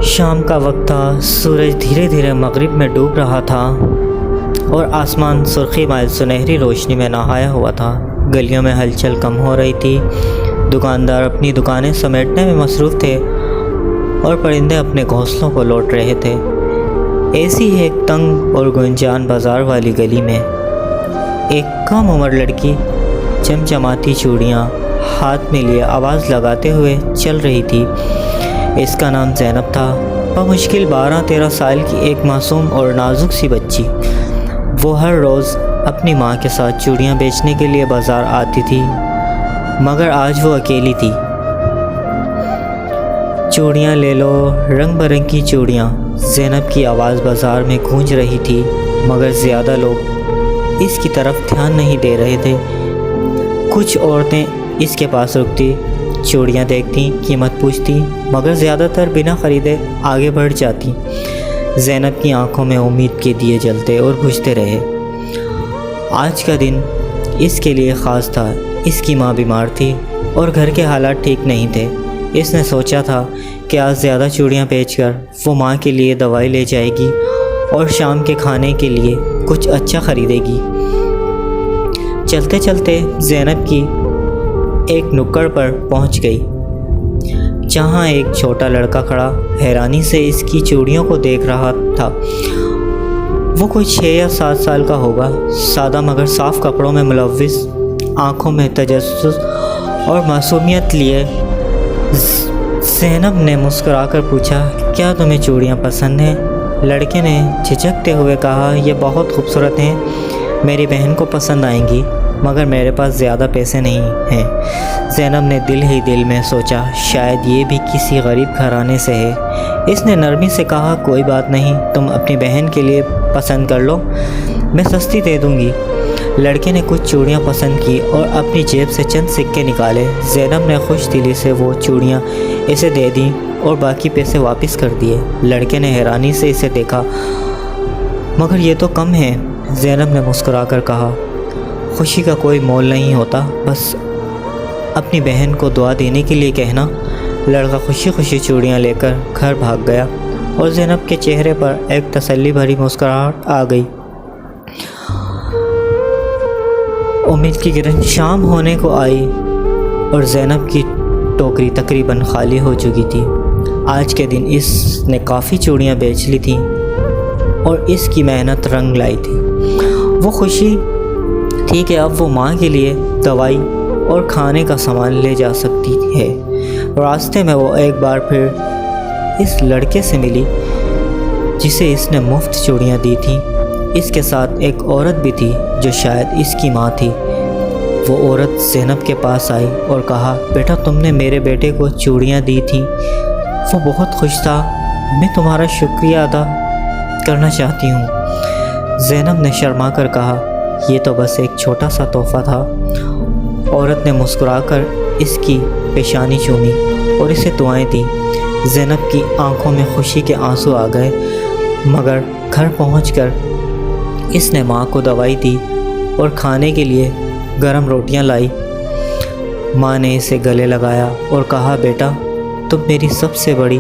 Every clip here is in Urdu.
شام کا وقت تھا، سورج دھیرے دھیرے مغرب میں ڈوب رہا تھا اور آسمان سرخی مائل سنہری روشنی میں نہایا ہوا تھا۔ گلیوں میں ہلچل کم ہو رہی تھی، دکاندار اپنی دکانیں سمیٹنے میں مصروف تھے اور پرندے اپنے گھونسلوں کو لوٹ رہے تھے۔ ایسی ہی ایک تنگ اور گنجان بازار والی گلی میں ایک کم عمر لڑکی چمچماتی چوڑیاں ہاتھ میں لیے آواز لگاتے ہوئے چل رہی تھی۔ اس کا نام زینب تھا، بمشکل 12-13 سال کی ایک معصوم اور نازک سی بچی۔ وہ ہر روز اپنی ماں کے ساتھ چوڑیاں بیچنے کے لیے بازار آتی تھی، مگر آج وہ اکیلی تھی۔ چوڑیاں لے لو، رنگ برنگی چوڑیاں، زینب کی آواز بازار میں گونج رہی تھی، مگر زیادہ لوگ اس کی طرف دھیان نہیں دے رہے تھے۔ کچھ عورتیں اس کے پاس رکتی، چوڑیاں دیکھتی، قیمت پوچھتی، مگر زیادہ تر بنا خریدے آگے بڑھ جاتی۔ زینب کی آنکھوں میں امید کے دیے جلتے اور بجھتے رہے۔ آج کا دن اس کے لیے خاص تھا۔ اس کی ماں بیمار تھی اور گھر کے حالات ٹھیک نہیں تھے۔ اس نے سوچا تھا کہ آج زیادہ چوڑیاں بیچ کر وہ ماں کے لیے دوائی لے جائے گی اور شام کے کھانے کے لیے کچھ اچھا خریدے گی۔ چلتے چلتے زینب کی ایک نکڑ پر پہنچ گئی، جہاں ایک چھوٹا لڑکا کھڑا حیرانی سے اس کی چوڑیوں کو دیکھ رہا تھا۔ وہ کوئی 6 یا 7 سال کا ہوگا، سادہ مگر صاف کپڑوں میں ملوث، آنکھوں میں تجسس اور معصومیت لیے۔ زینب نے مسکرا کر پوچھا، کیا تمہیں چوڑیاں پسند ہیں؟ لڑکے نے جھجکتے ہوئے کہا، یہ بہت خوبصورت ہیں، میری بہن کو پسند آئیں گی، مگر میرے پاس زیادہ پیسے نہیں ہیں۔ زینب نے دل ہی دل میں سوچا، شاید یہ بھی کسی غریب گھرانے سے ہے۔ اس نے نرمی سے کہا، کوئی بات نہیں، تم اپنی بہن کے لیے پسند کر لو، میں سستی دے دوں گی۔ لڑکے نے کچھ چوڑیاں پسند کی اور اپنی جیب سے چند سکے نکالے۔ زینب نے خوش دلی سے وہ چوڑیاں اسے دے دیں اور باقی پیسے واپس کر دیے۔ لڑکے نے حیرانی سے اسے دیکھا، مگر یہ تو کم ہے۔ زینب نے مسکرا کر کہا، خوشی کا کوئی مول نہیں ہوتا، بس اپنی بہن کو دعا دینے کے لیے کہنا۔ لڑکا خوشی خوشی چوڑیاں لے کر گھر بھاگ گیا اور زینب کے چہرے پر ایک تسلی بھری مسکراہٹ آ گئی۔ امید کی کرن شام ہونے کو آئی اور زینب کی ٹوکری تقریباً خالی ہو چکی تھی۔ آج کے دن اس نے کافی چوڑیاں بیچ لی تھیں اور اس کی محنت رنگ لائی تھی۔ وہ خوشی تھی کہ اب وہ ماں کے لیے دوائی اور کھانے کا سامان لے جا سکتی ہے۔ راستے میں وہ ایک بار پھر اس لڑکے سے ملی جسے اس نے مفت چوڑیاں دی تھیں۔ اس کے ساتھ ایک عورت بھی تھی جو شاید اس کی ماں تھی۔ وہ عورت زینب کے پاس آئی اور کہا، بیٹا تم نے میرے بیٹے کو چوڑیاں دی تھیں، وہ بہت خوش تھا، میں تمہارا شکریہ ادا کرنا چاہتی ہوں۔ زینب نے شرما کر کہا، یہ تو بس ایک چھوٹا سا تحفہ تھا۔ عورت نے مسکرا کر اس کی پیشانی چومی اور اسے دعائیں دیں۔ زینب کی آنکھوں میں خوشی کے آنسو آ گئے، مگر گھر پہنچ کر اس نے ماں کو دوائی دی اور کھانے کے لیے گرم روٹیاں لائی۔ ماں نے اسے گلے لگایا اور کہا، بیٹا تم میری سب سے بڑی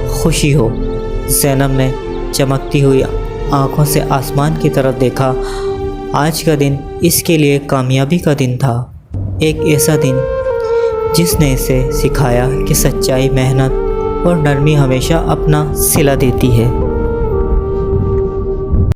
خوشی ہو۔ زینب نے چمکتی ہوئی آنکھوں سے آسمان کی طرف دیکھا۔ آج کا دن اس کے لیے کامیابی کا دن تھا، ایک ایسا دن جس نے اسے سکھایا کہ سچائی، محنت اور نرمی ہمیشہ اپنا صلہ دیتی ہے۔